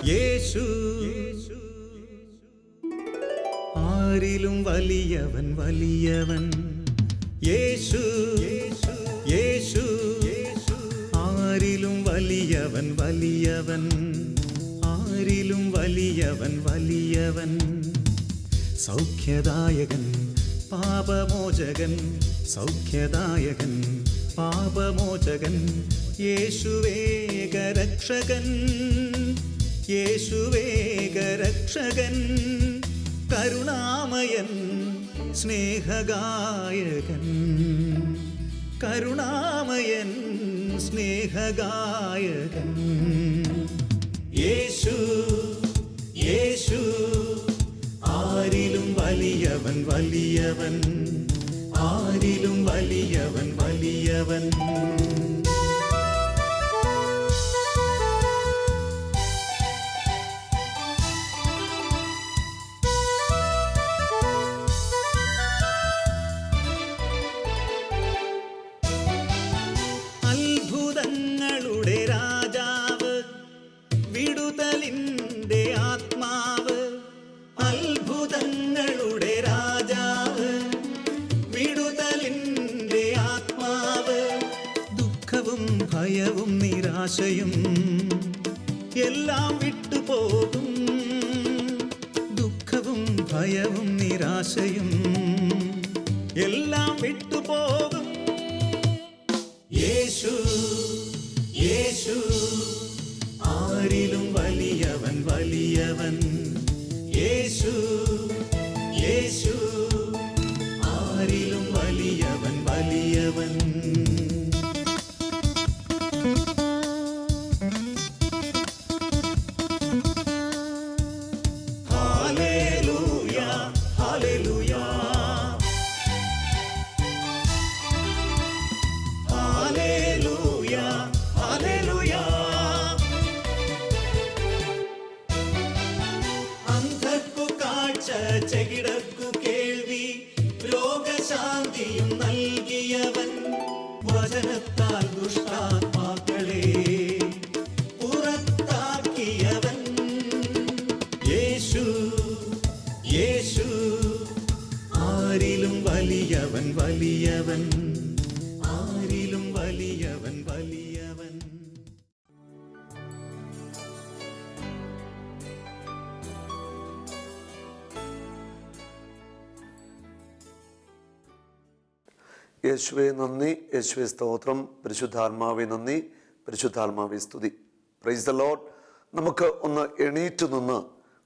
യേശു ആരിലും വലിയവൻ വലിയവൻ. യേശു യേശു ആരിലും വലിയവൻ വലിയവൻ. ആരിലും വലിയവൻ വലിയവൻ. സൗഖ്യദായകൻ പാപമോചകൻ. സൗഖ്യദായകൻ പാപമോചകൻ. യേശുവേകരക്ഷകൻ. യേശുവേകരക്ഷകൻ. കരുണാമയൻ സ്നേഹഗായകൻ. കരുണാമയൻ സ്നേഹഗായകൻ. യേശു യേശു ആരിലും വലിയവൻ വലിയവൻ. ആരിലും വലിയവൻ വലിയവൻ. അത്ഭുതങ്ങളുടെ രാജാവ്, വിടുതലിൻ്റെ ആത്മാവ്. അത്ഭുതങ്ങളുടെ രാജാവ്, വിടുതലിൻ്റെ ആത്മാവ്. ദുഃഖവും ഭയവും നിരാശയും എല്ലാം വിട്ടുപോകും. ദുഃഖവും ഭയവും നിരാശയും എല്ലാം വിട്ടുപോകും. യേശു യേശു ആരിലും വലിയവൻ വലിയവൻ. യേശു യേശു ആരിലും വലിയവൻ വലിയവൻ. ഹല്ലേലൂയ ഹല്ലേലൂയ ഹല്ലേലൂയ ഹല്ലേലൂയ. അന്ധർക്കു കാഴ്ച, ചെകിടർക്കു കേൾവി, രോഗശാന്തിയും നൽകിയവൻ. വചനത്താൽ ദുഷ്ടാത്മാക്കളെ പുറത്താക്കിയവൻ. യേശു യേശു ആരിലും വലിയവൻ വലിയവൻ. ആരിലും വലിയവൻ വലിയവൻ. യേശുവേ നന്ദി, യേശുവേ സ്തോത്രം, പരിശുദ്ധാത്മാവേ നന്ദി, പരിശുദ്ധാത്മാവേ സ്തുതി. Praise the Lord. നമുക്ക് ഒന്ന് എണീറ്റ് നിന്ന്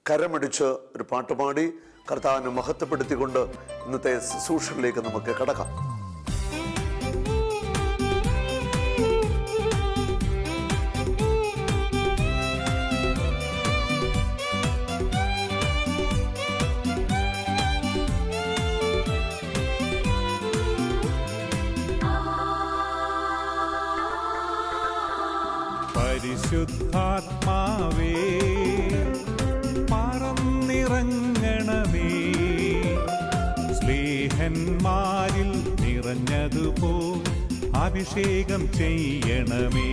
കരമടിച്ച് ഒരു പാട്ടുപാടി കർത്താവിനെ മഹത്വപ്പെടുത്തിക്കൊണ്ട് ഇന്നത്തെ ശുശ്രൂഷയിലേക്ക് നമുക്ക് കടക്കാം. പരിശുദ്ധാത്മാവേ പറന്നിറങ്ങണമേ. സ്നേഹന്മാരിൽ നിറഞ്ഞതുപോ അഭിഷേകം ചെയ്യണമേ.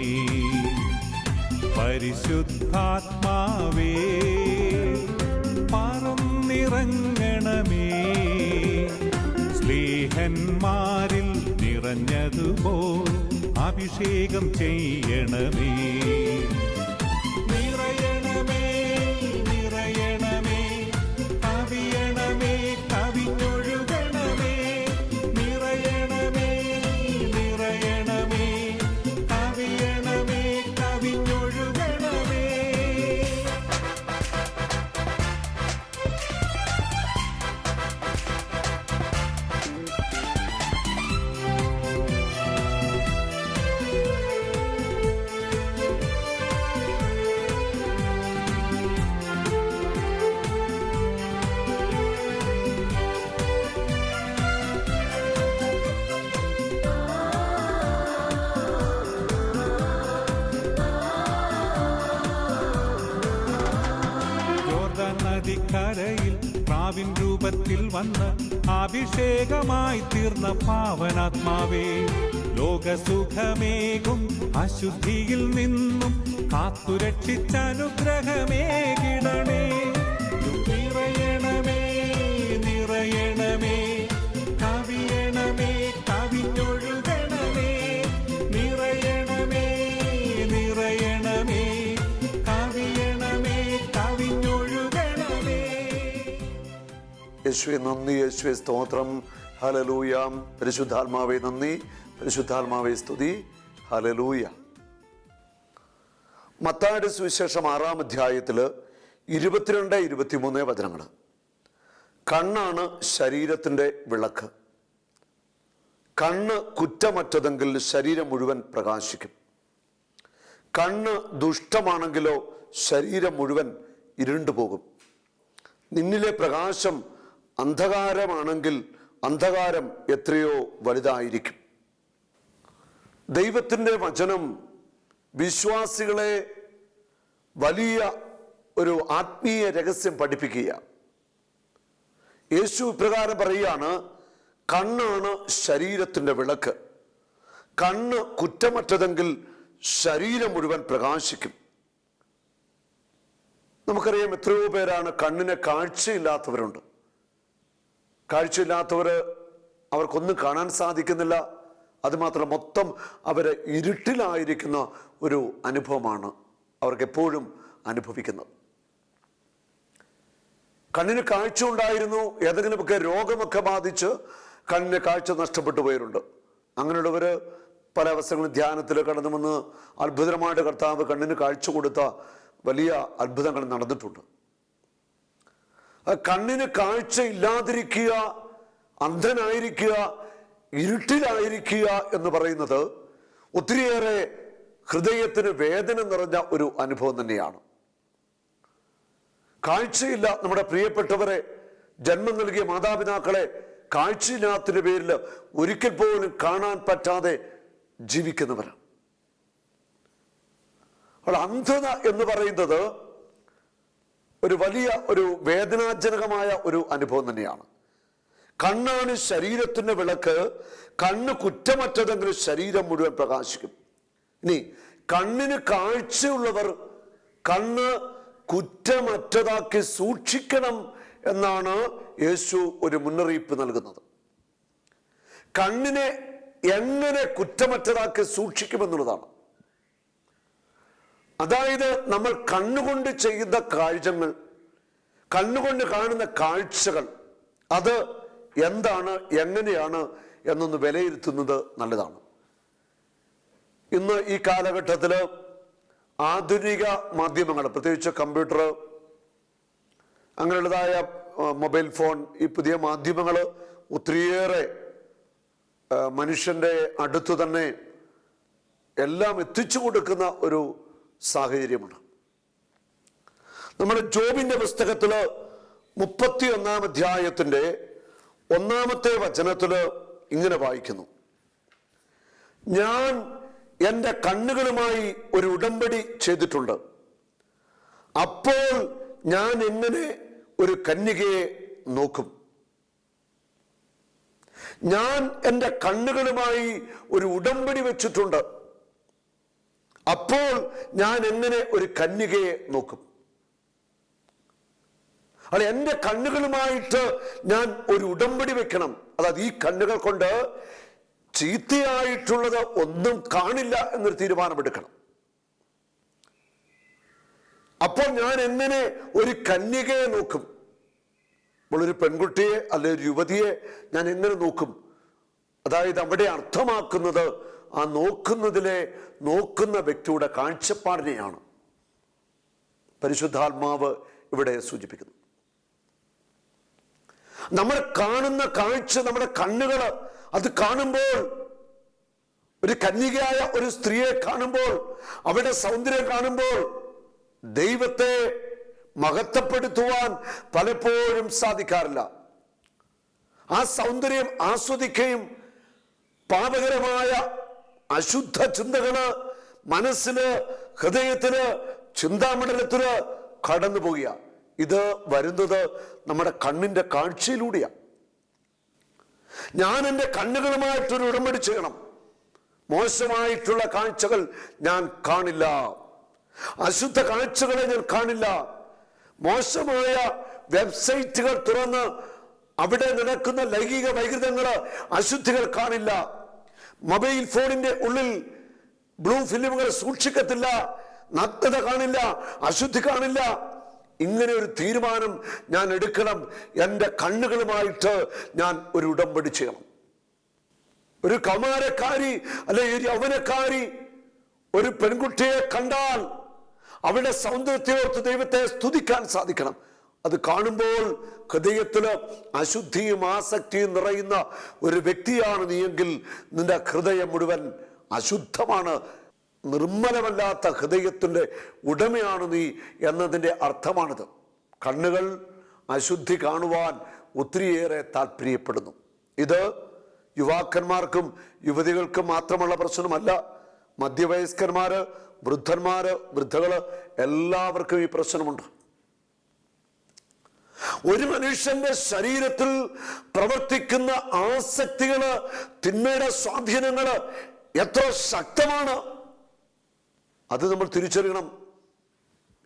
പരിശുദ്ധാത്മാവേ പറന്നിറങ്ങണമേ. സ്നേഹന്മാരിൽ നിറഞ്ഞതുപോ അഭിഷേകം ചെയ്യണമേ. നിറയണമേ നിറയണമേ കവിയണമേ കവിഞ്ഞൊഴുകണമേ. നിറയണമേ നിറയണമേ കവിയണമേ കവിഞ്ഞൊഴുകണമേ. നദിക്കരയിൽ പ്രാവിൻ രൂപത്തിൽ വന്ന് അഭിഷേകമായി തീർന്ന പാവനാത്മാവേ. ലോകസുഖമേകും അശുദ്ധിയിൽ നിന്നും കാത്തുരക്ഷിച്ചനുഗ്രഹമേകിടണേ. നിറയണമേ നിറയണമേ കവിയണമേ കവിഞ്ഞൊഴുകണമേ. നിറയണമേ നിറയണമേ കവിയണമേ കവിഞ്ഞൊഴുകണമേ. യേശുവേ നന്ദി, യേശുവേ സ്തോത്രം. ഹല്ലേലൂയ. പരിശുദ്ധാത്മാവേ നന്ദി, പരിശുദ്ധാത്മാവേ സ്തുതി. ഹല്ലേലൂയ. മത്തായിയുടെ സുവിശേഷം 6-ാം അധ്യായത്തിൽ 22-23 വചനങ്ങൾ. കണ്ണാണ് ശരീരത്തിൻ്റെ വിളക്ക്. കണ്ണ് കുറ്റമറ്റതെങ്കിൽ ശരീരം മുഴുവൻ പ്രകാശിക്കും. കണ്ണ് ദുഷ്ടമാണെങ്കിലോ ശരീരം മുഴുവൻ ഇരുണ്ടുപോകും. നിന്നിലെ പ്രകാശം അന്ധകാരമാണെങ്കിൽ അന്ധകാരം എത്രയോ വലുതായിരിക്കും. ദൈവത്തിൻ്റെ വചനം വിശ്വാസികളെ വലിയ ഒരു ആത്മീയ രഹസ്യം പഠിപ്പിക്കുക. യേശു ഇപ്രകാരം പറയുകയാണ്, കണ്ണാണ് ശരീരത്തിൻ്റെ വിളക്ക്. കണ്ണ് കുറ്റമറ്റതെങ്കിൽ ശരീരം മുഴുവൻ പ്രകാശിക്കും. നമുക്കറിയാം എത്രയോ പേരാണ് കണ്ണിന് കാഴ്ചയില്ലാത്തവരുണ്ട്. കാഴ്ചയില്ലാത്തവർ, അവർക്കൊന്നും കാണാൻ സാധിക്കുന്നില്ല. അതുമാത്രം മൊത്തം അവർ ഇരുട്ടിലായിരിക്കുന്ന ഒരു അനുഭവമാണ് അവർക്ക് എപ്പോഴും അനുഭവിക്കുന്നത്. കണ്ണിന് കാഴ്ച ഉണ്ടായിരുന്നു, ഏതെങ്കിലുമൊക്കെ രോഗമൊക്കെ ബാധിച്ച് കണ്ണിന് കാഴ്ച നഷ്ടപ്പെട്ടു പോയവരുണ്ട്. അങ്ങനെയുള്ളവർ പല അവസരങ്ങളും ധ്യാനത്തിൽ കടന്നു വന്ന് അത്ഭുതമായിട്ട് കർത്താവ് കണ്ണിന് കാഴ്ച കൊടുത്ത വലിയ അത്ഭുതങ്ങൾ നടന്നിട്ടുണ്ട്. കണ്ണിന് കാഴ്ച ഇല്ലാതിരിക്കുക, അന്ധനായിരിക്കുക, ഇരുട്ടിലായിരിക്കുക എന്ന് പറയുന്നത് ഒത്തിരിയേറെ ഹൃദയത്തിന് വേദന നിറഞ്ഞ ഒരു അനുഭവം തന്നെയാണ്. കാഴ്ചയില്ല നമ്മുടെ പ്രിയപ്പെട്ടവരെ, ജന്മം നൽകിയ മാതാപിതാക്കളെ കാഴ്ചയില്ലാത്തതിന്റെ പേരിൽ ഒരിക്കൽ പോലും കാണാൻ പറ്റാതെ ജീവിക്കുന്നവരാണ്. അപ്പോൾ അന്ധത എന്ന് പറയുന്നത് ഒരു വലിയ ഒരു വേദനാജനകമായ ഒരു അനുഭവം തന്നെയാണ്. കണ്ണാണ് ശരീരത്തിന്റെ വിളക്ക്. കണ്ണ് കുറ്റമറ്റതെങ്കിൽ ശരീരം മുഴുവൻ പ്രകാശിക്കും. ഇനി കണ്ണിന് കാഴ്ചയുള്ളവർ കണ്ണ് കുറ്റമറ്റതാക്കി സൂക്ഷിക്കണം എന്നാണ് യേശു ഒരു മുന്നറിയിപ്പ് നൽകുന്നത്. കണ്ണിനെ എങ്ങനെ കുറ്റമറ്റതാക്കി സൂക്ഷിക്കുമെന്നുള്ളതാണ്. അതായത് നമ്മൾ കണ്ണുകൊണ്ട് ചെയ്യുന്ന കാഴ്ചകൾ, കണ്ണുകൊണ്ട് കാണുന്ന കാഴ്ചകൾ, അത് എന്താണ്, എങ്ങനെയാണ് എന്നൊന്ന് വിലയിരുത്തുന്നത് നല്ലതാണ്. ഇന്ന് ഈ കാലഘട്ടത്തിൽ ആധുനിക മാധ്യമങ്ങൾ, പ്രത്യേകിച്ച് കമ്പ്യൂട്ടർ, അങ്ങനെയുള്ളതായ മൊബൈൽ ഫോൺ, ഈ പുതിയ മാധ്യമങ്ങൾ ഒത്തിരിയേറെ മനുഷ്യൻ്റെ അടുത്ത് തന്നെ എല്ലാം എത്തിച്ചു കൊടുക്കുന്ന ഒരു സാഹചര്യമാണ്. നമ്മുടെ ജോബിന്റെ പുസ്തകത്തിൽ 31-ാം അധ്യായത്തിന്റെ 1-ാമത്തെ വചനത്തിൽ ഇങ്ങനെ വായിക്കുന്നു, ഞാൻ എൻ്റെ കണ്ണുകളുമായി ഒരു ഉടമ്പടി ചെയ്തിട്ടുണ്ട്. അപ്പോൾ ഞാൻ എങ്ങനെ ഒരു കന്യകയെ നോക്കും. ഞാൻ എൻ്റെ കണ്ണുകളുമായി ഒരു ഉടമ്പടി വെച്ചിട്ടുണ്ട്. അപ്പോൾ ഞാൻ എങ്ങനെ ഒരു കന്യകയെ നോക്കും. അല്ല, എൻ്റെ കണ്ണുകളുമായിട്ട് ഞാൻ ഒരു ഉടമ്പടി വെക്കണം. അതായത് ഈ കണ്ണുകൾ കൊണ്ട് ചീത്തയായിട്ടുള്ളത് ഒന്നും കാണില്ല എന്നൊരു തീരുമാനമെടുക്കണം. അപ്പോൾ ഞാൻ എങ്ങനെ ഒരു കന്യകയെ നോക്കും. ഒരു പെൺകുട്ടിയെ അല്ലെ ഒരു യുവതിയെ ഞാൻ എങ്ങനെ നോക്കും. അതായത് അവിടെ അർത്ഥമാക്കുന്നത് ആ നോക്കുന്ന വ്യക്തിയുടെ കാഴ്ചപ്പാടിനെയാണ് പരിശുദ്ധാത്മാവ് ഇവിടെ സൂചിപ്പിക്കുന്നു. നമ്മൾ കാണുന്ന കാഴ്ച, നമ്മുടെ കണ്ണുകൾ അത് കാണുമ്പോൾ, ഒരു കന്യകയായ ഒരു സ്ത്രീയെ കാണുമ്പോൾ, അവരുടെ സൗന്ദര്യം കാണുമ്പോൾ ദൈവത്തെ മഹത്വപ്പെടുത്തുവാൻ പലപ്പോഴും സാധിക്കാറില്ല. ആ സൗന്ദര്യം ആസ്വദിക്കുകയും പാപകരമായ അശുദ്ധ ചിന്തകള് മനസ്സില്, ഹൃദയത്തില്, ചിന്താമണ്ഡലത്തില് കടന്നു പോകുക. ഇത് വരുന്നത് നമ്മുടെ കണ്ണിന്റെ കാഴ്ചയിലൂടെയാണ്. ഞാൻ എൻ്റെ കണ്ണുകളുമായിട്ടൊരു ഉടമ്പടി ചെയ്യണം. മോശമായിട്ടുള്ള കാഴ്ചകൾ ഞാൻ കാണില്ല. അശുദ്ധ കാഴ്ചകളെ ഞാൻ കാണില്ല. മോശമായ വെബ്സൈറ്റുകൾ തുറന്ന് അവിടെ നടക്കുന്ന ലൈംഗിക വൈകൃതങ്ങള്, അശുദ്ധികൾ കാണില്ല. മൊബൈൽ ഫോണിന്റെ ഉള്ളിൽ ബ്ലൂ ഫിലിമുകൾ സൂക്ഷിക്കത്തില്ല. നഗ്നത കാണില്ല, അശുദ്ധി കാണില്ല. ഇങ്ങനെ ഒരു തീരുമാനം ഞാൻ എടുക്കണം. എൻ്റെ കണ്ണുകളുമായിട്ട് ഞാൻ ഒരു ഉടമ്പടി ചെയ്യണം. ഒരു കൗമാരക്കാരി അല്ലെ ഒരു യൗവനക്കാരി ഒരു പെൺകുട്ടിയെ കണ്ടാൽ അവളുടെ സൗന്ദര്യത്തെ ഓർത്ത് ദൈവത്തെ സ്തുതിക്കാൻ സാധിക്കണം. അത് കാണുമ്പോൾ ഹൃദയത്തില് അശുദ്ധിയും ആസക്തിയും നിറയുന്ന ഒരു വ്യക്തിയാണ് നീയെങ്കിൽ നിന്റെ ഹൃദയം മുഴുവൻ അശുദ്ധമാണ്. നിർമ്മലമല്ലാത്ത ഹൃദയത്തിൻ്റെ ഉടമയാണ് നീ എന്നതിൻ്റെ അർത്ഥമാണിത്. കണ്ണുകൾ അശുദ്ധി കാണുവാൻ ഒത്തിരിയേറെ താല്പര്യപ്പെടുന്നു. ഇത് യുവാക്കന്മാർക്കും യുവതികൾക്കും മാത്രമുള്ള പ്രശ്നമല്ല. മധ്യവയസ്കന്മാര്, വൃദ്ധന്മാര്, വൃദ്ധകള് എല്ലാവർക്കും ഈ പ്രശ്നമുണ്ട്. ഒരു മനുഷ്യന്റെ ശരീരത്തിൽ പ്രവർത്തിക്കുന്ന ആസക്തികള്, തിന്മയുടെ സ്വാധീനങ്ങള് എത്ര ശക്തമാണ് അത് നമ്മൾ തിരിച്ചറിയണം.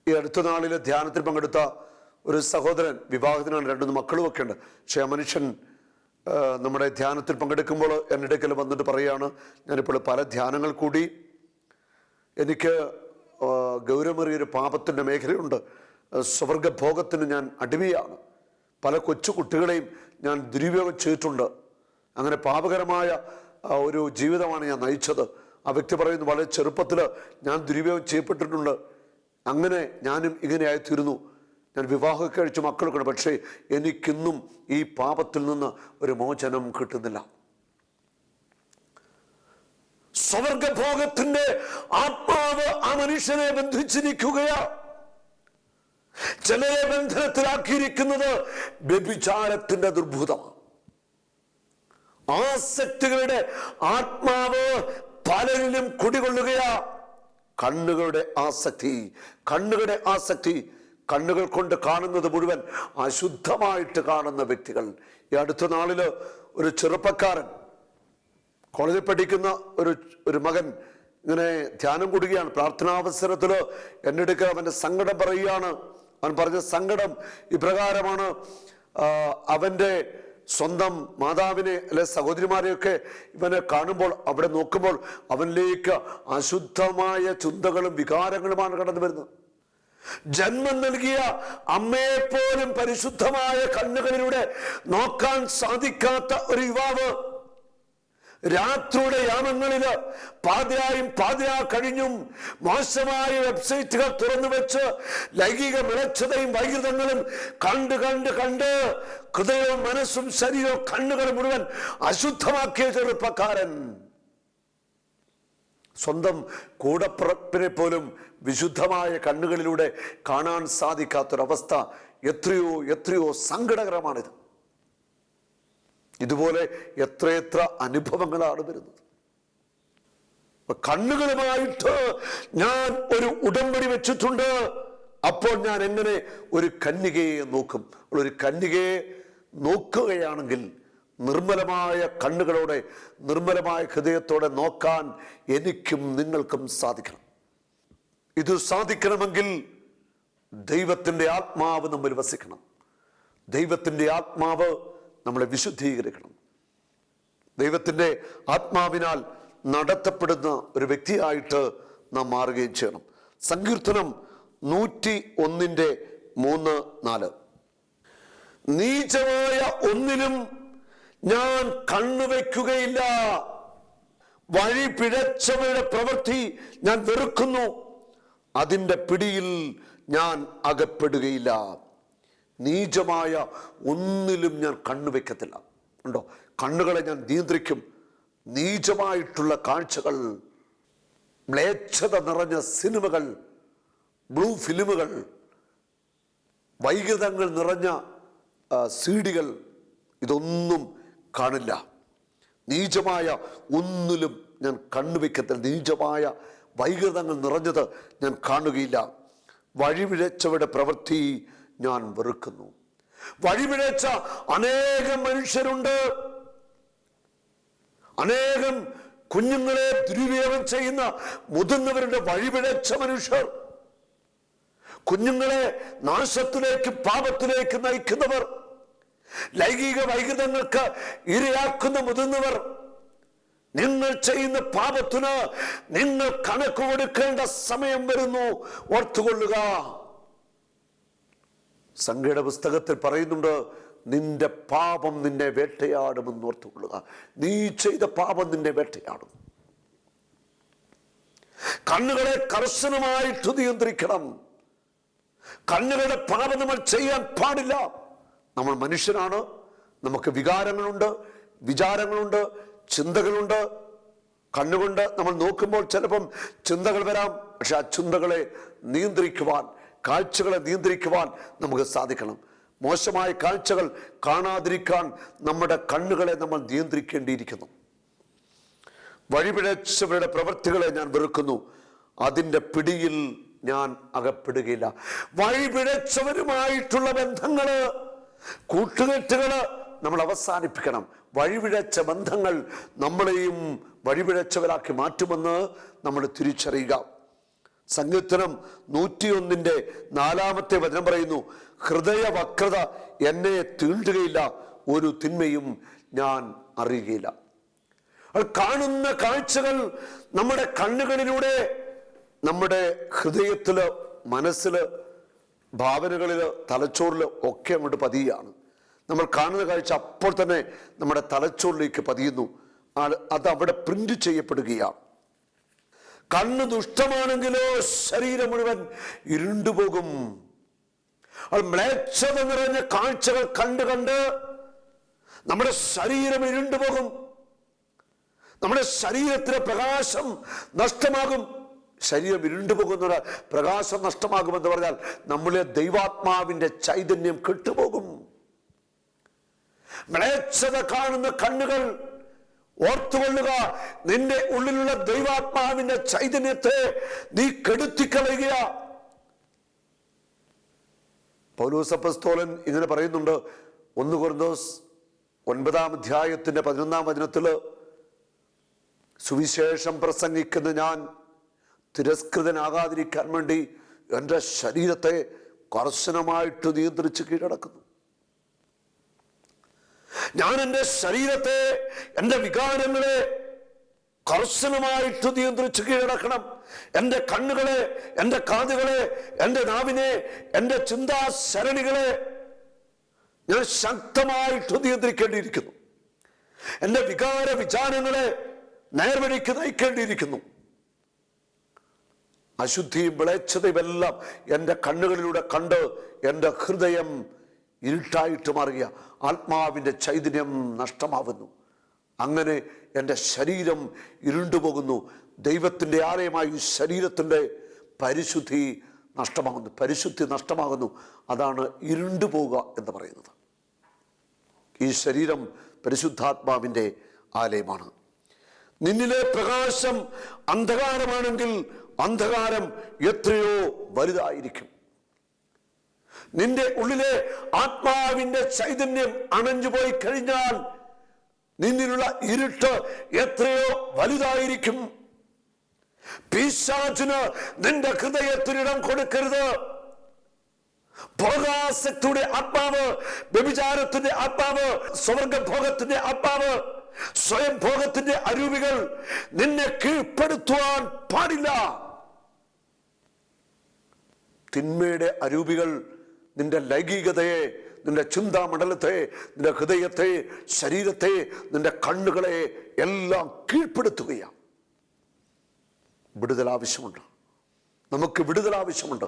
ഈ അടുത്ത നാളിൽ ധ്യാനത്തിൽ പങ്കെടുത്ത ഒരു സഹോദരൻ, വിവാഹത്തിനാണ്, 2 മക്കളും ഒക്കെ ഉണ്ട്. പക്ഷെ ആ മനുഷ്യൻ നമ്മുടെ ധ്യാനത്തിൽ പങ്കെടുക്കുമ്പോൾ എൻ്റെ ഇടയ്ക്കൽ വന്നിട്ട് പറയുകയാണ്, ഞാനിപ്പോൾ പല ധ്യാനങ്ങൾ കൂടി എനിക്ക് ഗൗരവമേറിയൊരു പാപത്തിൻ്റെ മേഖലയുണ്ട്. സ്വർഗഭോഗത്തിന് ഞാൻ അടിമയാണ്. പല കൊച്ചു കുട്ടികളെയും ഞാൻ ദുരുപയോഗം ചെയ്തിട്ടുണ്ട്. അങ്ങനെ പാപകരമായ ഒരു ജീവിതമാണ് ഞാൻ നയിച്ചത്. ആ വ്യക്തി പറയുന്നു, വളരെ ചെറുപ്പത്തിൽ ഞാൻ ദുരുപയോഗം ചെയ്യപ്പെട്ടിട്ടുണ്ട്. അങ്ങനെ ഞാനും ഇങ്ങനെ ആയിത്തീരുന്നു. ഞാൻ വിവാഹമൊക്കെ കഴിച്ച് മക്കളൊക്കെ, പക്ഷേ എനിക്കിന്നും ഈ പാപത്തിൽ നിന്ന് ഒരു മോചനം കിട്ടുന്നില്ല. സ്വർഗഭോഗത്തിന്റെ ആത്മാവ് ആ മനുഷ്യനെ ബന്ധിച്ചിരിക്കുകയാ. ചിലരെ ബന്ധനത്തിലാക്കിയിരിക്കുന്നത് വ്യഭിചാരത്തിന്റെ ദുർഭൂതമാണ്. ആസക്തികളുടെ ആത്മാവ് പലരിലും കുടികൊള്ളുകയാ. കണ്ണുകളുടെ ആസക്തി, കണ്ണുകളുടെ ആസക്തി. കണ്ണുകൾ കൊണ്ട് കാണുന്നത് മുഴുവൻ അശുദ്ധമായിട്ട് കാണുന്ന വ്യക്തികൾ. ഈ അടുത്ത നാളില് ഒരു ചെറുപ്പക്കാരൻ, കോളേജിൽ പഠിക്കുന്ന ഒരു മകൻ ഇങ്ങനെ ധ്യാനം കൂടുകയാണ്. പ്രാർത്ഥനാവസരത്തില് എൻ്റെ അടുക്കൽ അവൻ്റെ സങ്കടം പറയുകയാണ്. അവൻ പറഞ്ഞ സങ്കടം ഇപ്രകാരമാണ്: അവൻ്റെ സ്വന്തം മാതാവിനെ അല്ലെ സഹോദരിമാരെയൊക്കെ ഇവനെ കാണുമ്പോൾ, അവിടെ നോക്കുമ്പോൾ അവനിലേക്ക് അശുദ്ധമായ ചിന്തകളും വികാരങ്ങളുമാണ് കടന്നു വരുന്നത്. ജന്മം നൽകിയ അമ്മയെപ്പോലും പരിശുദ്ധമായ കണ്ണുകളിലൂടെ നോക്കാൻ സാധിക്കാത്ത ഒരു യുവാവ് രാത്രിയുടെ യാമങ്ങളില് പാതിരായും പാതിരാ കഴിഞ്ഞും മോശമായ വെബ്സൈറ്റുകൾ തുറന്നു വെച്ച് ലൈംഗിക മിളച്ചതയും വൈകൃതങ്ങളും കണ്ട് കണ്ട് കണ്ട് ഹൃദയവും മനസ്സും ശരീരവും കണ്ണുകൾ മുഴുവൻ അശുദ്ധമാക്കിയ ചെറുപ്പക്കാരൻ സ്വന്തം കൂടപ്പിറപ്പിനെ പോലും വിശുദ്ധമായ കണ്ണുകളിലൂടെ കാണാൻ സാധിക്കാത്തൊരവസ്ഥ എത്രയോ എത്രയോ സങ്കടകരമാണിത്. ഇതുപോലെ എത്രയെത്ര അനുഭവങ്ങളാണ് വരുന്നത്. കണ്ണുകളുമായിട്ട് ഞാൻ ഒരു ഉടമ്പടി വെച്ചിട്ടുണ്ട്. അപ്പോൾ ഞാൻ എങ്ങനെ ഒരു കന്യകയെ നോക്കും? ഒരു കന്യകയെ നോക്കുകയാണെങ്കിൽ നിർമ്മലമായ കണ്ണുകളോടെ, നിർമ്മലമായ ഹൃദയത്തോടെ നോക്കാൻ എനിക്കും നിങ്ങൾക്കും സാധിക്കണം. ഇത് സാധിക്കണമെങ്കിൽ ദൈവത്തിൻ്റെ ആത്മാവ് നമ്മിൽ വസിക്കണം. ദൈവത്തിൻ്റെ ആത്മാവ് നമ്മളെ വിശുദ്ധീകരിക്കണം. ദൈവത്തിൻ്റെ ആത്മാവിനാൽ നടത്തപ്പെടുന്ന ഒരു വ്യക്തിയായിട്ട് നാം മാറുകയും ചെയ്യണം. സങ്കീർത്തനം 101:3-4 നീചമായ ഒന്നിലും ഞാൻ കണ്ണുവെക്കുകയില്ല. വഴി പിഴച്ചവരുടെ പ്രവൃത്തി ഞാൻ വെറുക്കുന്നു. അതിൻ്റെ പിടിയിൽ ഞാൻ അകപ്പെടുകയില്ല. നീചമായ ഒന്നിലും ഞാൻ കണ്ണുവെക്കത്തില്ല. ഉണ്ടോ? കണ്ണുകളെ ഞാൻ നിയന്ത്രിക്കും. നീചമായിട്ടുള്ള കാഴ്ചകൾ, മ്ലേച്ഛത നിറഞ്ഞ സിനിമകൾ, ബ്ലൂ ഫിലിമുകൾ, വൈകൃതങ്ങൾ നിറഞ്ഞ സീഡികൾ, ഇതൊന്നും കാണില്ല. നീചമായ ഒന്നിലും ഞാൻ കണ്ണുവെക്കത്തില്ല. നീചമായ വൈകൃതങ്ങൾ നിറഞ്ഞത് ഞാൻ കാണുകയില്ല. വഴിപിഴച്ചവരുടെ പ്രവൃത്തി ഞാൻ വെറുക്കുന്നു. വഴിപിഴച്ച അനേകം മനുഷ്യരുണ്ട്. അനേകം കുഞ്ഞുങ്ങളെ ദുരുപയോഗം ചെയ്യുന്ന മുതിർന്നവരുടെ വഴിപിഴച്ച മനുഷ്യർ, കുഞ്ഞുങ്ങളെ നാശത്തിലേക്ക് പാപത്തിലേക്ക് നയിക്കുന്നവർ, ലൈംഗിക വൈകൃതങ്ങൾക്ക് ഇരയാക്കുന്ന മുതിർന്നവർ, നിങ്ങൾ ചെയ്യുന്ന പാപത്തിന് നിങ്ങൾ കണക്ക് കൊടുക്കേണ്ട സമയം വരുന്നു, ഓർത്തുകൊള്ളുക. സംഖ്യയുടെ പുസ്തകത്തിൽ പറയുന്നുണ്ട്, നിന്റെ പാപം നിന്നെ വേട്ടയാടുമെന്ന് ഓർത്തുകൊള്ളുക. നീ ചെയ്ത പാപം നിന്നെ വേട്ടയാടും. കണ്ണുകളെ കർശനമായിട്ട് നിയന്ത്രിക്കണം. കണ്ണുകളുടെ പാപം നമ്മൾ ചെയ്യാൻ പാടില്ല. നമ്മൾ മനുഷ്യരാണ്, നമുക്ക് വികാരങ്ങളുണ്ട്, വിചാരങ്ങളുണ്ട്, ചിന്തകളുണ്ട്. കണ്ണുകൊണ്ട് നമ്മൾ നോക്കുമ്പോൾ ചിലപ്പം ചിന്തകൾ വരാം. പക്ഷെ ആ ചിന്തകളെ നിയന്ത്രിക്കുവാൻ, കാഴ്ചകളെ നിയന്ത്രിക്കുവാൻ നമുക്ക് സാധിക്കണം. മോശമായ കാഴ്ചകൾ കാണാതിരിക്കാൻ നമ്മുടെ കണ്ണുകളെ നമ്മൾ നിയന്ത്രിക്കേണ്ടിയിരിക്കുന്നു. വഴിപിഴച്ചവരുടെ പ്രവൃത്തികളെ ഞാൻ വെറുക്കുന്നു, അതിൻ്റെ പിടിയിൽ ഞാൻ അകപ്പെടുകയില്ല. വഴിപിഴച്ചവരുമായിട്ടുള്ള ബന്ധങ്ങള്, കൂട്ടുകെട്ടുകള് നമ്മൾ അവസാനിപ്പിക്കണം. വഴിപിഴച്ച ബന്ധങ്ങൾ നമ്മളെയും വഴിപിഴച്ചവരാക്കി മാറ്റുമെന്ന് നമ്മൾ തിരിച്ചറിയുക. സങ്കീർത്തനം 101:4 വചനം പറയുന്നു, ഹൃദയവക്രത എന്നെ തീണ്ടുകയില്ല, ഒരു തിന്മയും ഞാൻ അറിയുകയില്ല. കാണുന്ന കാഴ്ചകൾ നമ്മുടെ കണ്ണുകളിലൂടെ നമ്മുടെ ഹൃദയത്തില്, മനസ്സില്, ഭാവനകളില്, തലച്ചോറില് ഒക്കെ അങ്ങോട്ട് പതിയാണ്. നമ്മൾ കാണുന്ന കാഴ്ച അപ്പോൾ തന്നെ നമ്മുടെ തലച്ചോറിലേക്ക് പതിയുന്നു. അത് അവിടെ പ്രിന്റ് ചെയ്യപ്പെടുകയാണ്. കണ്ണ് ദുഷ്ടമാണെങ്കിലോ ശരീരം മുഴുവൻ ഇരുണ്ടുപോകും. മ്ലേച്ഛത നിറഞ്ഞ കാഴ്ചകൾ കണ്ട് കണ്ട് നമ്മുടെ ശരീരം ഇരുണ്ടുപോകും. നമ്മുടെ ശരീരത്തിലെ പ്രകാശം നഷ്ടമാകും. ശരീരം ഇരുണ്ടുപോകുന്ന പ്രകാശം നഷ്ടമാകുമെന്ന് പറഞ്ഞാൽ നമ്മളെ ദൈവാത്മാവിന്റെ ചൈതന്യം കെട്ടുപോകും. മ്ലേച്ഛത കാണുന്ന കണ്ണുകൾ, ഓർത്തുകൊള്ളുക, നിന്റെ ഉള്ളിലുള്ള ദൈവാത്മാവിന്റെ ചൈതന്യത്തെ നീ കെടുത്തിക്കളയുക. പൗലോസ് അപ്പോസ്തലൻ ഇങ്ങനെ പറയുന്നുണ്ട്, 1 കൊരിന്തോസ് 9:11 വചനത്തില്, സുവിശേഷം പ്രസംഗിക്കുന്ന ഞാൻ തിരസ്കൃതനാകാതിരിക്കാൻ വേണ്ടി എൻ്റെ ശരീരത്തെ കർശനമായിട്ട് നിയന്ത്രിച്ച് കീഴടക്കുന്നു. ഞാൻ എൻ്റെ ശരീരത്തെ, എൻ്റെ വികാരങ്ങളെ കർശനമായിട്ട് നിയന്ത്രിച്ച് കീഴടക്കണം. എൻ്റെ കണ്ണുകളെ, എൻ്റെ കാതുകളെ, എൻ്റെ നാവിനെ, എൻ്റെ ചിന്താസരണികളെ ഞാൻ ശക്തമായിട്ട് നിയന്ത്രിക്കേണ്ടിയിരിക്കുന്നു. എൻ്റെ വികാര വിചാരങ്ങളെ നേർവഴിക്ക് നയിക്കേണ്ടിയിരിക്കുന്നു. അശുദ്ധിയും വിളച്ചതയും എല്ലാം എൻ്റെ കണ്ണുകളിലൂടെ കണ്ട് എൻ്റെ ഹൃദയം ഇരുട്ടായിട്ട് മാറുക, ആത്മാവിൻ്റെ ചൈതന്യം നഷ്ടമാവുന്നു. അങ്ങനെ എൻ്റെ ശരീരം ഇരുണ്ടുപോകുന്നു. ദൈവത്തിൻ്റെ ആലയമായി ശരീരത്തിൻ്റെ പരിശുദ്ധി നഷ്ടമാകുന്നു. പരിശുദ്ധി നഷ്ടമാകുന്നു. അതാണ് ഇരുണ്ടുപോകുക എന്ന് പറയുന്നത്. ഈ ശരീരം പരിശുദ്ധാത്മാവിൻ്റെ ആലയമാണ്. നിന്നിലെ പ്രകാശം അന്ധകാരമാണെങ്കിൽ അന്ധകാരം എത്രയോ വലുതായിരിക്കും. നിന്റെ ഉള്ളിലെ ആത്മാവിന്റെ ചൈതന്യം അണഞ്ഞുപോയി കഴിഞ്ഞാൽ നിന്നിലുള്ള ഇരുട്ട് എത്രയോ വലുതായിരിക്കും. പിശാചിന് നിന്റെ ഹൃദയത്തിനിടം കൊടുക്കരുത്. ഭോഗാസക്തിയുടെ ആത്മാവ്, വ്യഭിചാരത്തിന്റെ ആത്മാവ്, സ്വർഗഭോഗത്തിന്റെ ആത്മാവ്, സ്വയം ഭോഗത്തിന്റെ അരൂപികൾ നിന്നെ കീഴ്പ്പെടുത്തുവാൻ പാടില്ല. തിന്മയുടെ അരൂപികൾ നിന്റെ ലൈംഗികതയെ, നിന്റെ ചിന്താമണ്ഡലത്തെ, നിന്റെ ഹൃദയത്തെ, ശരീരത്തെ, നിന്റെ കണ്ണുകളെ എല്ലാം കീഴ്പ്പെടുത്തുകയാണ്. വിടുതൽ ആവശ്യമുണ്ട്. നമുക്ക് വിടുതൽ ആവശ്യമുണ്ട്.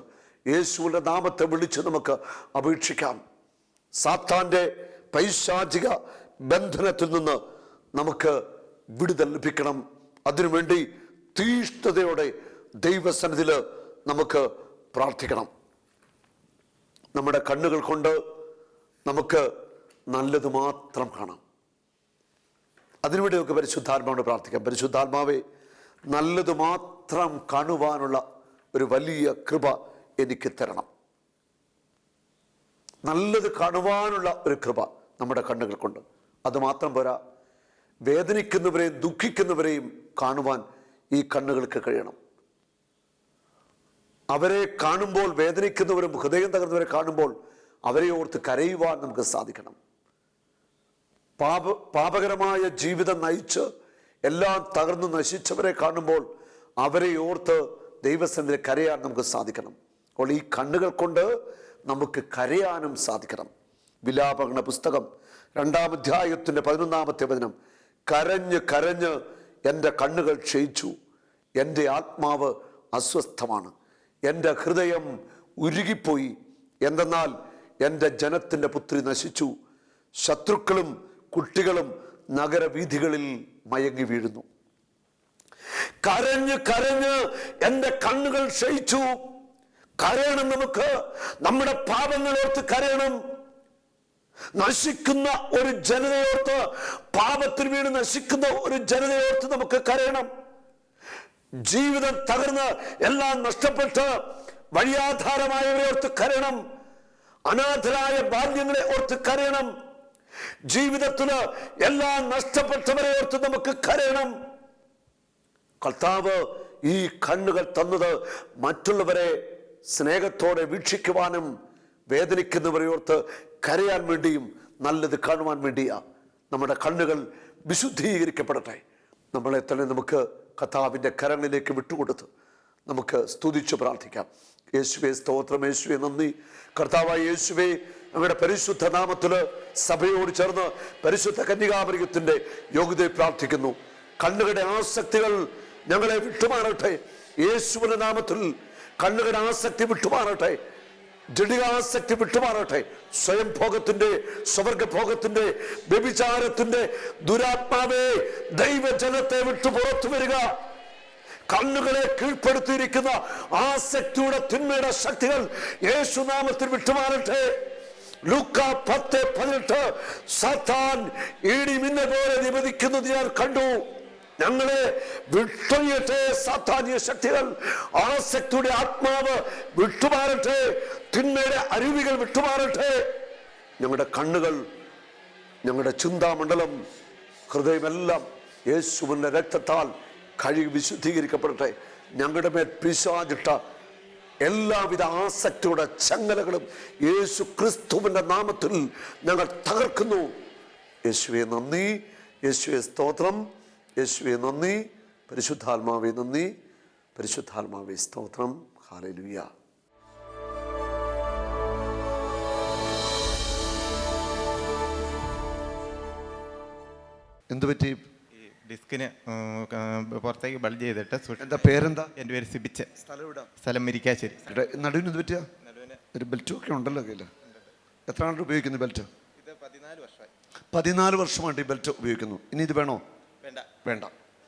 യേശുവിൻ്റെ നാമത്തെ വിളിച്ച് നമുക്ക് അപേക്ഷിക്കാം. സാത്താൻ്റെ പൈശാചിക ബന്ധനത്തിൽ നിന്ന് നമുക്ക് വിടുതൽ ലഭിക്കണം. അതിനുവേണ്ടി തീഷ്ണതയോടെ ദൈവസന്നിധിയിൽ നമുക്ക് പ്രാർത്ഥിക്കണം. നമ്മുടെ കണ്ണുകൾ കൊണ്ട് നമുക്ക് നല്ലത് മാത്രം കാണാം. അതിനുവേണ്ടി നമുക്ക് പരിശുദ്ധാത്മാവിനോട് പ്രാർത്ഥിക്കാം. പരിശുദ്ധാത്മാവേ, നല്ലത് മാത്രം കാണുവാനുള്ള ഒരു വലിയ കൃപ എനിക്ക് തരണം. നല്ലത് കാണുവാനുള്ള ഒരു കൃപ നമ്മുടെ കണ്ണുകൾ കൊണ്ട്. അതുമാത്രം പോരാ, വേദനിക്കുന്നവരെയും ദുഃഖിക്കുന്നവരെയും കാണുവാൻ ഈ കണ്ണുകൾക്ക് കഴിയണം. അവരെ കാണുമ്പോൾ വേദനിക്കുന്നവരും ഹൃദയം തകർന്നവരെ കാണുമ്പോൾ അവരെ ഓർത്ത് കരയുവാൻ നമുക്ക് സാധിക്കണം. പാപകരമായ ജീവിതം നയിച്ച് എല്ലാം തകർന്നു നശിച്ചവരെ കാണുമ്പോൾ അവരെ ഓർത്ത് ദൈവസന്നിധിയിൽ കരയാൻ നമുക്ക് സാധിക്കണം. അപ്പോൾ ഈ കണ്ണുകൾ കൊണ്ട് നമുക്ക് കരയാനും സാധിക്കണം. വിലാപങ്ങളുടെ പുസ്തകം 2-ാം അധ്യായത്തിൻ്റെ 11-ാമത്തെ വചനം, കരഞ്ഞ് കരഞ്ഞ് എൻ്റെ കണ്ണുകൾ ക്ഷയിച്ചു, എൻ്റെ ആത്മാവ് അസ്വസ്ഥമാണ്, എൻ്റെ ഹൃദയം ഉരുകിപ്പോയി. എന്തെന്നാൽ എൻ്റെ ജനത്തിൻ്റെ പുത്രി നശിച്ചു, ശത്രുക്കളും കുട്ടികളും നഗരവീഥികളിൽ മയങ്ങി വീഴുന്നു. കരഞ്ഞ് കരഞ്ഞ് എൻ്റെ കണ്ണുകൾ ക്ഷയിച്ചു. കരയണം, നമുക്ക് നമ്മുടെ പാപങ്ങളോർത്ത് കരയണം. നശിക്കുന്ന ഒരു ജനതയോർത്ത്, പാപത്തിൽ വീണ് നശിക്കുന്ന ഒരു ജനതയോർത്ത് നമുക്ക് കരയണം. ജീവിതം തകർന്ന് എല്ലാം നഷ്ടപ്പെട്ട് വഴിയാധാരമായവരെ ഓർത്ത് കരയണം. അനാഥരായ ബാല്യങ്ങളെ ഓർത്ത് കരയണം. ജീവിതത്തിന് എല്ലാം നഷ്ടപ്പെട്ടവരെ ഓർത്ത് നമുക്ക് കരയണം. കർത്താവ് ഈ കണ്ണുകൾ തന്നത് മറ്റുള്ളവരെ സ്നേഹത്തോടെ വീക്ഷിക്കുവാനും വേദനിക്കുന്നവരെ ഓർത്ത് കരയാൻ വേണ്ടിയും നല്ലത് കാണുവാൻ വേണ്ടിയാ. നമ്മുടെ കണ്ണുകൾ വിശുദ്ധീകരിക്കപ്പെടട്ടെ. നമ്മളെ തന്നെ നമുക്ക് കർത്താവിൻ്റെ കരങ്ങളിലേക്ക് വിട്ടുകൊടുത്ത് നമുക്ക് സ്തുതിച്ച് പ്രാർത്ഥിക്കാം. യേശുവേ സ്തോത്രം, യേശുവേ നന്ദി. കർത്താവായ യേശുവേ, അങ്ങയുടെ പരിശുദ്ധ നാമത്തിൽ സഭയോട് ചേർന്ന് പരിശുദ്ധ കന്യകാമറിയത്തിൻ്റെ യോഗ്യതയെ പ്രാർത്ഥിക്കുന്നു. കണ്ണുകളുടെ ആസക്തികൾ ഞങ്ങളെ വിട്ടുമാറട്ടെ. യേശുവിന്റെ നാമത്തിൽ കണ്ണുകളുടെ ആസക്തി വിട്ടുമാറട്ടെ. ജഡികാസക്തി വിട്ടുമാറട്ടെ. സ്വയം ഭോഗത്തിന്റെ, സ്വർഗഭോഗത്തിന്റെ, വ്യഭിചാരത്തിന്റെ ദുരാത്മാവേ, ദൈവജനത്തെ വിട്ടു പുറത്തു വരിക. കണ്ണുകളെ കീഴ്പ്പെടുത്തിയിരിക്കുന്ന ആസക്തിയുടെ തിന്മയുടെ ശക്തികൾ യേശുനാമത്തിൽ വിട്ടുമാറട്ടെ. ലൂക്കാ 10:18 സാത്താൻ ഇടിമിന്നൽ പോലെ നിബദിക്കുന്നത് ഞാൻ കണ്ടു. ഞങ്ങളെ വിട്ടൊഴിയട്ടെ സാത്താന്യ ശക്തികൾ. ആസക്തിയുടെ ആത്മാവ് വിട്ടുമാറട്ടെ. തിന്മയുടെ അരുവികൾ വിട്ടുമാറട്ടെ. ഞങ്ങളുടെ കണ്ണുകൾ, ഞങ്ങളുടെ ചിന്താമണ്ഡലം, ഹൃദയമെല്ലാം യേശുവിന്റെ രക്തത്താൽ കഴുകി വിശുദ്ധീകരിക്കപ്പെടട്ടെ. ഞങ്ങളുടെ മേൽ പിശാചിട്ട എല്ലാവിധ ആസക്തിയുടെ ചങ്ങലകളും യേശു ക്രിസ്തുവിന്റെ നാമത്തിൽ ഞങ്ങൾ തകർക്കുന്നു. യേശുവേ നന്ദി, യേശുവേ സ്തോത്രം, യേശുവേ നന്ദി. പരിശുദ്ധാത്മാവേ നന്ദി, പരിശുദ്ധാത്മാവേ സ്തോത്രം. ഹല്ലേലൂയ. എന്ത് പറ്റി? ഡിസ്കിന് പുറത്തേക്ക് ബൾജ് ചെയ്തിട്ട്. എന്താ പേരെന്താ? എൻ്റെ പേര് സിബിച്ച്. സ്ഥലം മുരിക്കാശ്ശേരി. നടുവിന് ഇത് പറ്റിയ ഒരു ബെൽറ്റും ഒക്കെ ഉണ്ടല്ലോ കയ്യില്. എത്ര ആണ്ട് ഉപയോഗിക്കുന്നു ബെൽറ്റ്? ഇത് 14 വർഷമായി. 14 വർഷമായിട്ട് ഈ ബെൽറ്റ് ഉപയോഗിക്കുന്നു. ഇനി ഇത് വേണോ? വേണ്ട. വേണ്ട,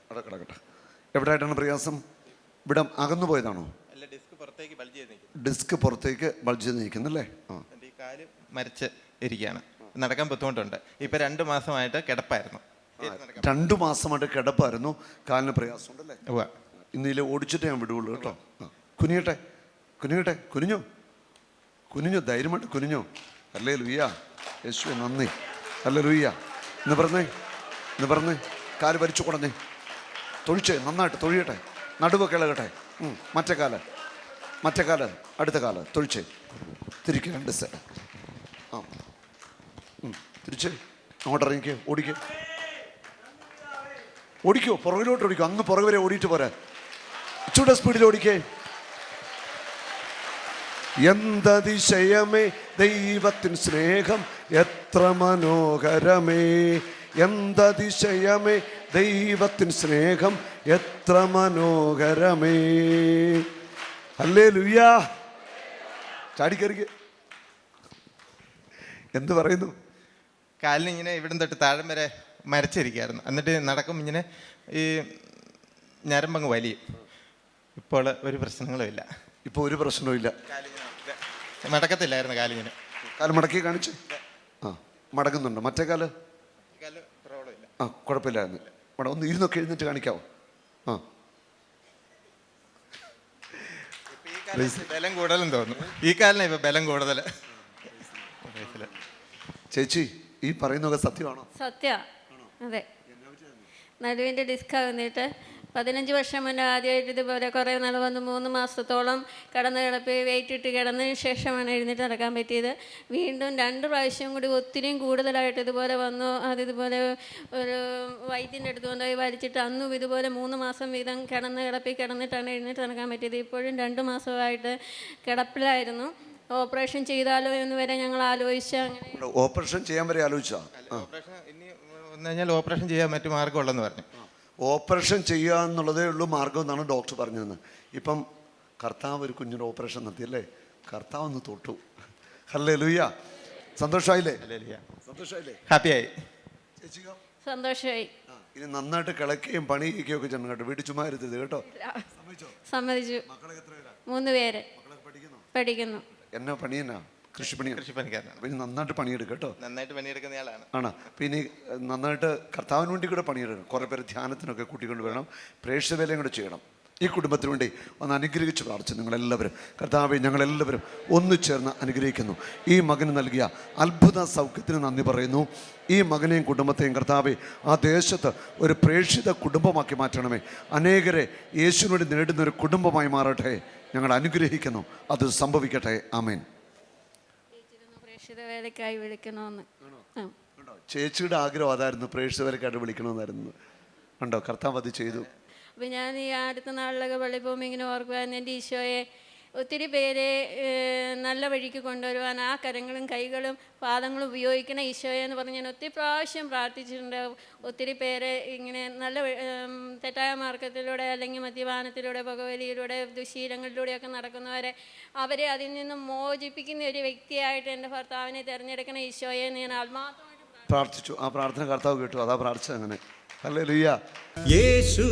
അവിടെ കിടക്കട്ടെ. എവിടെയായിട്ടാണ് പ്രയാസം? ഇവിടെ അകന്നു പോയതാണോ? അല്ല, ഡിസ്ക് പുറത്തേക്ക് ബൾജ് ചെയ്ത് നിൽക്കുന്നു. ഡിസ്ക് പുറത്തേക്ക് ബൾജ് ചെയ്ത് നിൽക്കുന്നല്ലേ? എൻ്റെ ഈ കാല് മരച്ച് ഇരിക്കുകയാണ്. നടക്കാൻ ബുദ്ധിമുട്ടുണ്ട്. ഇപ്പം 2 മാസമായിട്ട് കിടപ്പായിരുന്നു. 2 മാസമായിട്ട് കിടപ്പായിരുന്നു. കാലിന് പ്രയാസം ഉണ്ടല്ലേ? ഇന്നിലെ ഓടിച്ചിട്ട് ഞാൻ വിടുകയുള്ളൂ കേട്ടോ. കുനിയട്ടെ, കുനിയട്ടെ. കുനിഞ്ഞോ, കുനിഞ്ഞോ, ധൈര്യമായിട്ട് കുനിഞ്ഞോ. ഹല്ലേലൂയ. യേശുവേ നന്ദി. ഹല്ലേലൂയ. ഇന്ന് പറഞ്ഞേ കാല് വലിച്ചു കൊടുന്നേ. തൊഴിച്ചേ, നന്നായിട്ട് തൊഴിയട്ടെ. നടുവൊക്കെ ഇളകട്ടെ. മറ്റേ കാല് അടുത്ത കാല് തൊഴിച്ചേ. തിരിക്കുക 2 സൈഡ്. തിരിച്ചേ. അങ്ങോട്ട് ഇറങ്ങിക്കോ. ഓടിക്കോ, പുറകിലോട്ട് ഓടിക്കോ. അങ്ങ് പുറകെ വരെ ഓടിയിട്ട് പോരാ. ഇച്ചിരി സ്പീഡിൽ ഓടിക്കേ. എന്തതിശയമേ ദൈവത്തിൻ സ്നേഹം എത്ര മനോഹരമേ. എന്തതിശയമേ ദൈവത്തിൻ സ്നേഹം എത്ര മനോഹരമേ. ഹല്ലേലൂയ. ചാടിക്കറിക്ക്. എന്ത് പറയുന്നു? കാലിന് ഇങ്ങനെ ഇവിടം തൊട്ട് താഴം വരെ മരച്ചിരിക്കുകയായിരുന്നു. എന്നിട്ട് നടക്കും ഇങ്ങനെ ഈ ഞരമ്പങ്ങ് വലിയും. ഇപ്പോൾ ഒരു പ്രശ്നങ്ങളും ഇല്ല. ഇപ്പോൾ ഒരു പ്രശ്നവും ഇല്ല. മടക്കത്തില്ലായിരുന്നു കാലിങ്ങനെ. കാല് മടക്കി കാണിച്ച്. മടങ്ങുന്നുണ്ടോ? മറ്റേ കാല് പ്രോബ്ലം ഇല്ല. കുഴപ്പമില്ലായിരുന്നു. ഒന്ന് ഇരുന്നൊക്കെ എഴുന്നേറ്റ് കാണിക്കാവോ? ബലം കൂടുതലും തോന്നുന്നു. ഈ കാലിന് ഇപ്പൊ ബലം കൂടുതൽ. ചേച്ചി, ഈ പറയുന്നതൊക്കെ സത്യമാണോ? സത്യ. അതെ, നടുവിൻ്റെ ഡിസ്ക് വന്നിട്ട് 15 വർഷം മുന്നേ ആദ്യമായിട്ട് ഇതുപോലെ കുറേ നാൾ വന്ന് 3 മാസത്തോളം കിടന്ന് കിടപ്പ് വെയിറ്റ് ഇട്ട് കിടന്നതിന് ശേഷമാണ് എഴുന്നേറ്റ് നടക്കാൻ പറ്റിയത്. വീണ്ടും 2 പ്രാവശ്യം കൂടി ഒത്തിരിയും കൂടുതലായിട്ട് ഇതുപോലെ വന്നു. അതിതുപോലെ ഒരു വൈദ്യൻ്റെ അടുത്ത് കൊണ്ടുപോയി വലിച്ചിട്ട് അന്നും ഇതുപോലെ 3 മാസം വീതം കിടന്നിട്ടാണ് എഴുന്നേറ്റ് നടക്കാൻ പറ്റിയത്. ഇപ്പോഴും 2 മാസമായിട്ട് കിടപ്പിലായിരുന്നു. ഓപ്പറേഷൻ ചെയ്താലോ എന്ന് വരെ ഞങ്ങൾ ആലോചിച്ച. അങ്ങനെ ഓപ്പറേഷൻ ചെയ്യാൻ വരെ ആലോചിച്ചാ? ഓപ്പറേഷൻ ഇനി വന്നു കഴിഞ്ഞാൽ ഓപ്പറേഷൻ ചെയ്യാൻ മറ്റു മാർഗമുള്ളെന്ന് പറഞ്ഞു. ഓപ്പറേഷൻ ചെയ്യുക എന്നുള്ളതേ ഉള്ളൂ മാർഗം എന്നാണ് ഡോക്ടർ പറഞ്ഞതെന്ന്. ഇപ്പം കർത്താവ് ഒരു കുഞ്ഞിന് ഓപ്പറേഷൻ നടത്തിയല്ലേ, കർത്താവ് ഒന്ന് തൊട്ടു. ഹല്ലേലൂയ. സന്തോഷമായില്ലേ? സന്തോഷമായില്ലേ? ഹാപ്പിയായി. ചേച്ചിക്കോ? സന്തോഷമായി. ഇനി നന്നായിട്ട് കിളക്കുകയും പണി ചെയ്യുകയും ഒക്കെ ചെയ്യണം കേട്ടോ. വീട്ടിൽ ചുമ്മാ ഇരുത്തരുത് കേട്ടോ. സമ്മതിച്ചു. 3 പേര് പഠിക്കുന്നു. എന്നാ പണി എന്നാ? കൃഷിപ്പണിക്കാരനാണ്. പിന്നെ നന്നായിട്ട് പണിയെടുക്കും കേട്ടോ. നന്നായിട്ട് പണിയെടുക്കുന്നയാളാണ്. ആണ്. പിന്നെ നന്നായിട്ട് കർത്താവിന് വേണ്ടി കൂടെ പണിയെടുക്കണം. കുറേ പേര് ധ്യാനത്തിനൊക്കെ കൂട്ടിക്കൊണ്ട് വരണം. പ്രേക്ഷിതവേലയും കൂടെ ചെയ്യണം. ഈ കുടുംബത്തിന് വേണ്ടി ഒന്ന് അനുഗ്രഹിച്ച് പ്രാർത്ഥിച്ചു. നിങ്ങളെല്ലാവരും കർത്താവെ ഞങ്ങളെല്ലാവരും ഒന്നുചേർന്ന് അനുഗ്രഹിക്കുന്നു. ഈ മകന് നൽകിയ അത്ഭുത സൗഖ്യത്തിന് നന്ദി പറയുന്നു. ഈ മകനെയും കുടുംബത്തെയും കർത്താവെ ആ ദേശത്ത് ഒരു പ്രേക്ഷിത കുടുംബമാക്കി മാറ്റണമേ. അനേകരെ യേശുവിന് വേണ്ടി നേടുന്ന ഒരു കുടുംബമായി മാറട്ടെ. ഞങ്ങൾ അനുഗ്രഹിക്കുന്നു. അത് സംഭവിക്കട്ടെ. ആമേൻ. പ്രേക്ഷിത വേലയ്ക്കായി വിളിക്കണമെന്ന്. ചേച്ചിയുടെ ആഗ്രഹം അതായിരുന്നു, പ്രേക്ഷിത വേലയ്ക്കായിട്ട് വിളിക്കണമെന്നായിരുന്നു. ഉണ്ടോ? കർത്താവ് അത് ചെയ്തു. അപ്പം ഞാൻ ഈ അടുത്ത നാളിലൊക്കെ പള്ളിയിൽ പോകുമ്പോൾ ഇങ്ങനെ ഓർക്കുവായിരുന്നു, എൻ്റെ ഈശോയെ ഒത്തിരി പേരെ നല്ല വഴിക്ക് കൊണ്ടുവരുവാൻ ആ കരങ്ങളും കൈകളും പാദങ്ങളും ഉപയോഗിക്കണ ഈശോയെ എന്ന് പറഞ്ഞ് ഞാൻ ഒത്തിരി പ്രാവശ്യം പ്രാർത്ഥിച്ചിട്ടുണ്ട്. ഒത്തിരി പേരെ ഇങ്ങനെ നല്ല തെറ്റായ മാർഗത്തിലൂടെ അല്ലെങ്കിൽ മദ്യപാനത്തിലൂടെ പുകവലിയിലൂടെ ദുശീലങ്ങളിലൂടെയൊക്കെ നടക്കുന്നവരെ അവരെ അതിൽ നിന്നും മോചിപ്പിക്കുന്ന ഒരു വ്യക്തിയായിട്ട് എൻ്റെ ഭർത്താവിനെ തിരഞ്ഞെടുക്കണ ഈശോയെ എന്ന് ഞാൻ ആത്മാർത്ഥമായിട്ട് പ്രാർത്ഥിച്ചു. ആ പ്രാർത്ഥന കർത്താവ് കേട്ടു. അതാ പ്രാർത്ഥിച്ചത്. അങ്ങനെ ഹല്ലേലൂയ. യേശു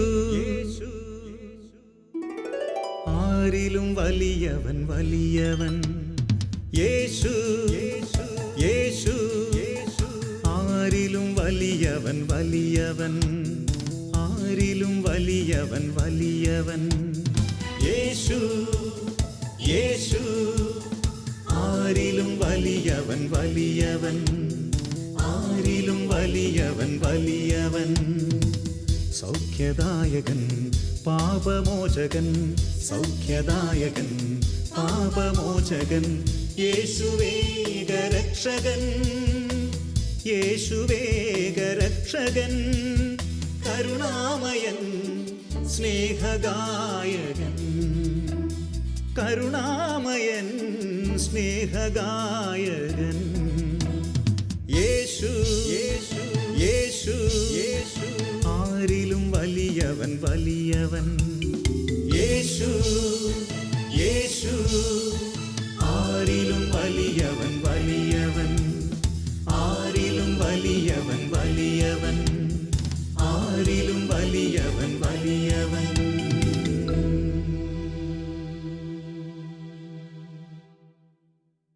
ആരിലും വലിയവൻ വലിയവൻ. യേശു യേശു ആരിലും വലിയവൻ വലിയവൻ. ആരിലും വലിയവൻ വലിയവൻ. യേശു യേശു ആരിലും വലിയവൻ വലിയവൻ. ആരിലും വലിയവൻ വലിയവൻ. സൗഖ്യദായകൻ പാപമോചകൻ. സൗഖ്യദായകൻ പാപമോചകൻ. യേശുവേഗരക്ഷകൻ. യേശുവേഗരക്ഷകൻ. കരുണാമയൻ സ്നേഹഗായകൻ. കരുണാമയൻ സ്നേഹഗായകൻ. യേശു യേശു യേശു യേശു ആരിലും വലിയവൻ വലിയവൻ. യേശു യേശു ആരിലും വലിയവൻ വലിയവൻ. ആരിലും വലിയവൻ വലിയവൻ. ആരിലും വലിയവൻ വലിയവൻ.